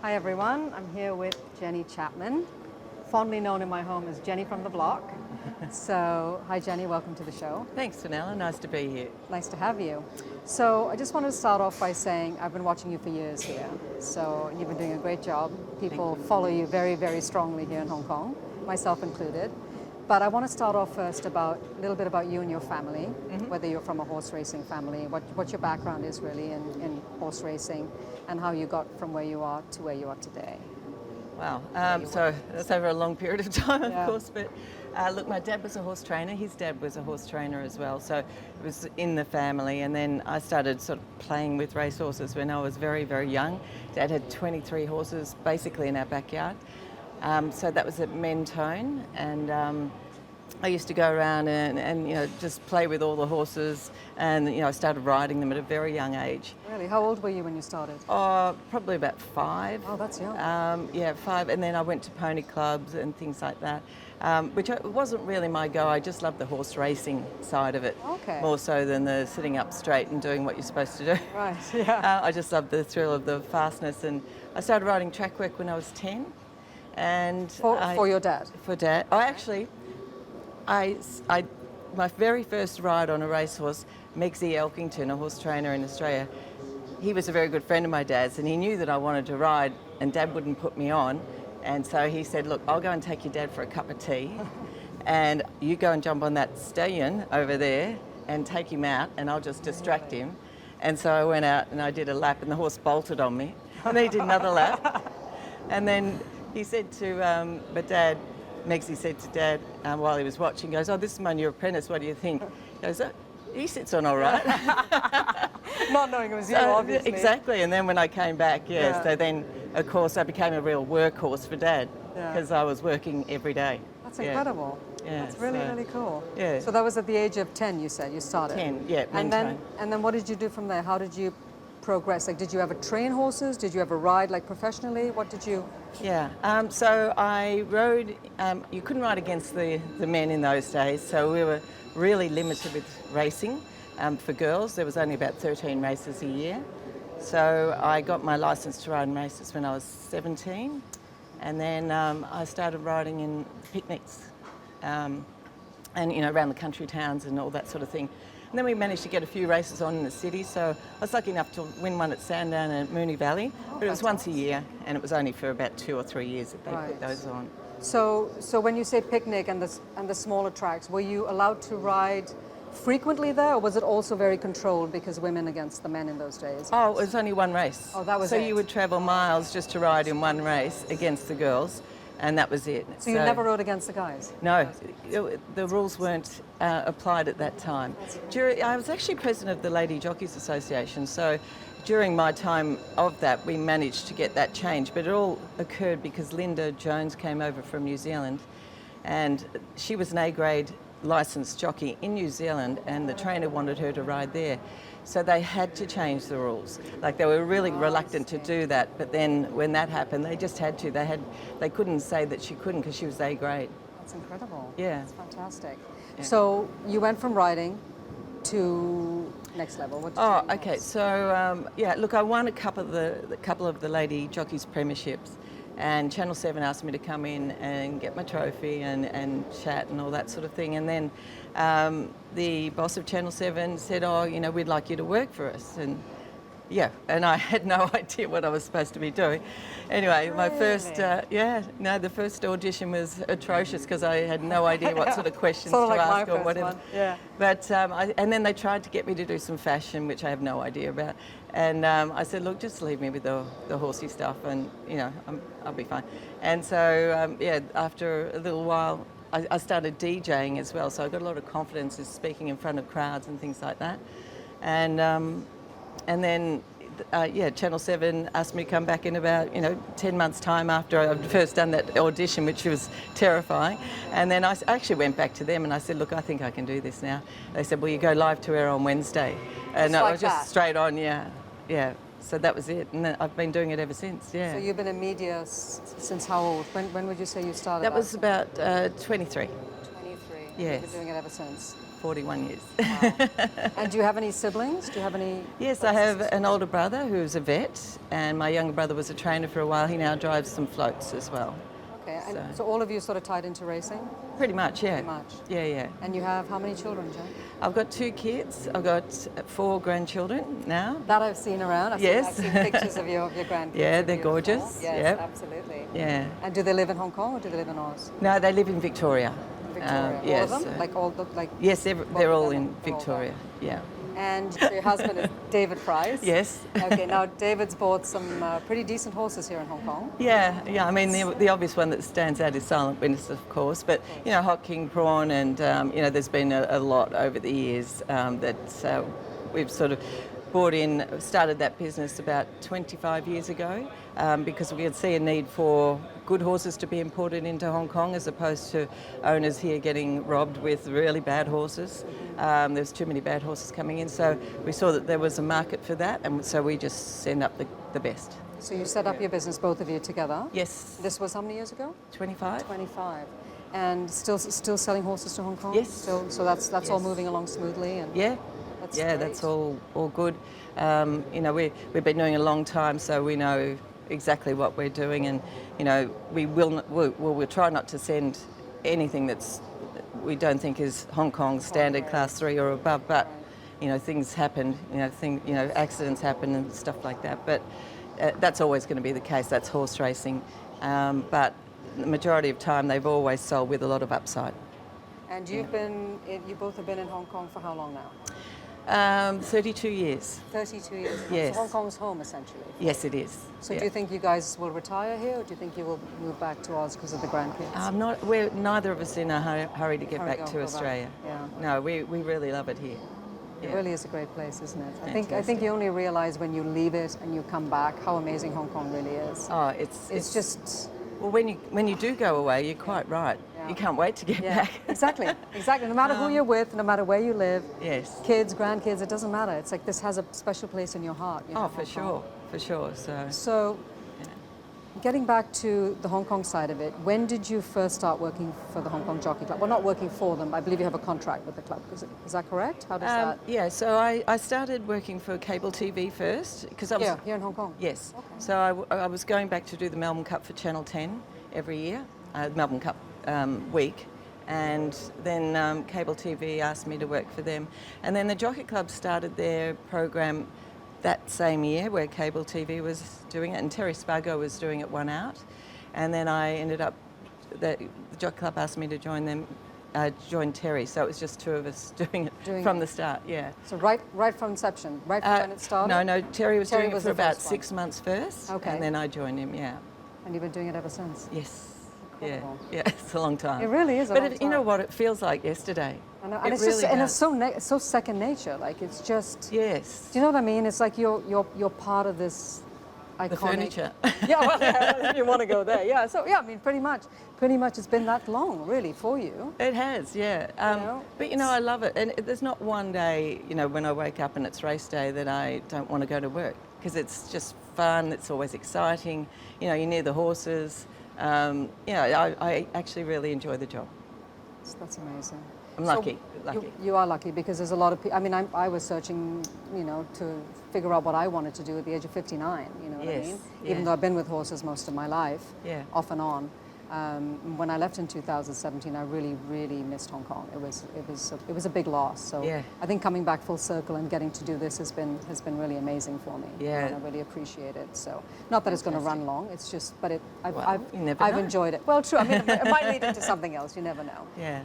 Hi everyone, I'm here with Jenny Chapman, fondly known in my home as Jenny from the block. So, hi Jenny, welcome to the show. Thanks, Fenella. Nice to be here. Nice to have you. So, I just wanted to start off by saying I've been watching you for years here. So, you've been doing a great job. People follow you very, very strongly here in Hong Kong, myself included. But I want to start off first a little bit about you and your family, whether you're from a horse racing family, what your background is really in horse racing, and how you got from where you are to where you are today. Wow. So that's over a long period of time, of Yeah. course. But look, my dad was a horse trainer. His dad was a horse trainer as well. So it was in the family. And then I started sort of playing with racehorses when I was very, very young. Dad had 23 horses basically in our backyard. So that was at Mentone, and I used to go around and just play with all the horses, and I started riding them at a very young age. Really? How old were you when you started? Probably about 5. Oh, that's young. 5, and then I went to pony clubs and things like that, which wasn't really my go. I just loved the horse racing side of it, Okay. more so than the sitting up straight and doing what you're supposed to do. Right, yeah. I just loved the thrill of the fastness, and I started riding track work when I was 10. And For your dad? For Dad. My very first ride on a racehorse, Meggsy Elkington, a horse trainer in Australia, he was a very good friend of my dad's, and he knew that I wanted to ride, and Dad wouldn't put me on. And so he said, look, I'll go and take your dad for a cup of tea, and you go and jump on that stallion over there and take him out, and I'll just distract him. And so I went out and I did a lap, and the horse bolted on me, and then he did another lap. And then he said to my dad, Meggsy said to Dad while he was watching, he goes, oh, this is my new apprentice, what do you think? He goes, oh, he sits on all right. Not knowing it was you, obviously. Exactly, and then when I came back, so then, of course, I became a real workhorse for Dad, because I was working every day. That's incredible. Yeah, That's really, really cool. Yeah. So that was at the age of 10, you said, you started? 10, yeah, and then what did you do from there? How did you progress? Like, did you ever train horses? Did you ever ride, like, professionally? What did you... Yeah, so I rode, you couldn't ride against the men in those days, so we were really limited with racing. For girls, there was only about 13 races a year. So I got my licence to ride in races when I was 17, and then I started riding in picnics and, around the country towns and all that sort of thing. And then we managed to get a few races on in the city, so I was lucky enough to win one at Sandown and at Moonee Valley, but it was once a year, and it was only for about 2 or 3 years that they put those on. So when you say picnic and the smaller tracks, were you allowed to ride frequently there, or was it also very controlled because women against the men in those days? Oh, it was only one race. Oh, that was so it. You would travel miles just to ride in one race against the girls, and that was it. So you never rode against the guys? No, the rules weren't applied at that time. I was actually president of the Lady Jockeys Association, so during my time of that, we managed to get that changed, but it all occurred because Linda Jones came over from New Zealand, and she was an A-grade licensed jockey in New Zealand, and the trainer wanted her to ride there. So they had to change the rules. Like, they were really reluctant to do that, but then when that happened, they just had to. They couldn't say that she couldn't because she was A-grade. That's incredible. Yeah. That's fantastic. Yeah. So you went from riding to next level. What did you do Okay. next? So look, I won a couple of the Lady Jockeys Premierships, and Channel 7 asked me to come in and get my trophy and chat and all that sort of thing. And then the boss of Channel 7 said, oh, we'd like you to work for us. And I had no idea what I was supposed to be doing. Anyway, my first, the first audition was atrocious because I had no idea what sort of questions sort of to like ask my or first whatever. one. Yeah. But and then they tried to get me to do some fashion, which I have no idea about. And I said, look, just leave me with the horsey stuff, and I'll be fine. And so after a little while, I started DJing as well. So I got a lot of confidence in speaking in front of crowds and things like that. And then Channel 7 asked me to come back in about 10 months' time after I'd first done that audition, which was terrifying. And then I actually went back to them and I said, look, I think I can do this now. They said, well, you go live to air on Wednesday. And Just I like was just that? straight on, yeah. So that was it, and I've been doing it ever since, yeah. So you've been in media since how old? When would you say you started? That was about 23. 23. Yes. You've been doing it ever since. 41 years. Wow. And do you have any siblings? Do you have any? Yes, I have an older brother who's a vet, and my younger brother was a trainer for a while. He now drives some floats as well. Okay, and so all of you sort of tied into racing? Pretty much, yeah. Pretty much. Yeah, yeah. And you have how many children, Jen? I've got 2 kids. I've got 4 grandchildren now. That I've seen around. Yes. I've seen pictures of your grandkids. Yeah, they're Beautiful. gorgeous. Yes, Yep. absolutely. Yeah. And do they live in Hong Kong or do they live in Oz? No, they live in Victoria. Victoria. Yes. All of them? Like all the Yes, they're all of in them? They're all Victoria. Yeah. And so your husband is David Price. Yes. Okay, now David's bought some pretty decent horses here in Hong Kong. Yeah, yeah. I mean, the obvious one that stands out is Silent Witness, of course. But you know, Hot King Prawn, and you know, there's been a lot over the years that we've sort of brought in. Started that business about 25 years ago because we could see a need for good horses to be imported into Hong Kong as opposed to owners here getting robbed with really bad horses. There's too many bad horses coming in, so we saw that there was a market for that, and so we just send up the best. So you set up your business, both of you together? Yes. This was how many years ago? 25. 25. And still selling horses to Hong Kong? Yes. Still, so that's all Yes. moving along smoothly? And Yeah. That's yeah, great. that's all good. You know, we've been doing it a long time, so we know exactly what we're doing, and you know, we'll try not to send anything that's we don't think is Hong Kong standard class 3 or above, but you know, things happen, you know, accidents happen and stuff like that, but that's always going to be the case. That's horse racing, but the majority of time they've always sold with a lot of upside. And you both have been in Hong Kong for how long now? 32 years. 32 years. Yes. So Hong Kong's home, essentially. Yes, it is. So yeah. do you think you guys will retire here, or do you think you will move back to Oz because of the grandkids? We're neither of us in a hurry to get Hurry back to to go back. Australia. Yeah. No, we really love it here. It Yeah. really is a great place, isn't it? I think Fantastic. you only realize when you leave it and you come back how amazing Hong Kong really is. Oh, It's just well, when you do go away, you're quite right. Yeah. You can't wait to get yeah, back. exactly. No matter who you're with, no matter where you live, Yes. kids, grandkids, it doesn't matter. It's like this has a special place in your heart. You know, Oh, for Hong Kong. sure. So, getting back to the Hong Kong side of it, when did you first start working for the Hong Kong Jockey Club? Well, not working for them. I believe you have a contract with the club. Is that correct? How does that? Yeah, so I started working for cable TV first because I was Here in Hong Kong. Yes. Okay. So I was going back to do the Melbourne Cup for Channel 10 every year, Melbourne Cup week. And then cable TV asked me to work for them. And then the Jockey Club started their program that same year where cable TV was doing it, and Terry Spargo was doing it 1 out. And then I ended up, the Jockey Club asked me to join them, join Terry. So it was just 2 of us doing it from the start, yeah. So right from inception, right from when it started? No, Terry was doing it was for the about first one. 6 months first. Okay. And then I joined him, yeah. And you've been doing it ever since? Yes. Incredible. Yeah, it's a long time. It really is a long you know time. what, it feels like yesterday. I know. It And it's really just, and does. it's so second nature. Like it's just. Yes. Do you know what I mean? It's like you're part of this iconic. The furniture. Yeah, well, yeah, if you want to go there. Yeah. So yeah, I mean, pretty much it's been that long, really, for you. It has, yeah. know, But you know, I love it. And there's not one day, you know, when I wake up and it's race day that I don't want to go to work because it's just fun. It's always exciting. You know, you're near the horses. You know, I actually really enjoy the job. That's amazing. I'm lucky. You are lucky because there's a lot of people. I mean, I was searching, you know, to figure out what I wanted to do at the age of 59. You know what I Yes, mean? yeah. Even though I've been with horses most of my life, Yeah. off and on. When I left in 2017, I really, really missed Hong Kong. It was a big loss. So Yeah. I think coming back full circle and getting to do this has been really amazing for me. Yeah. And I really appreciate it. So not that it's going to run long. It's just, but Well, you never I've know. enjoyed it. Well, true. I mean, it might lead into something else. You never know. Yeah.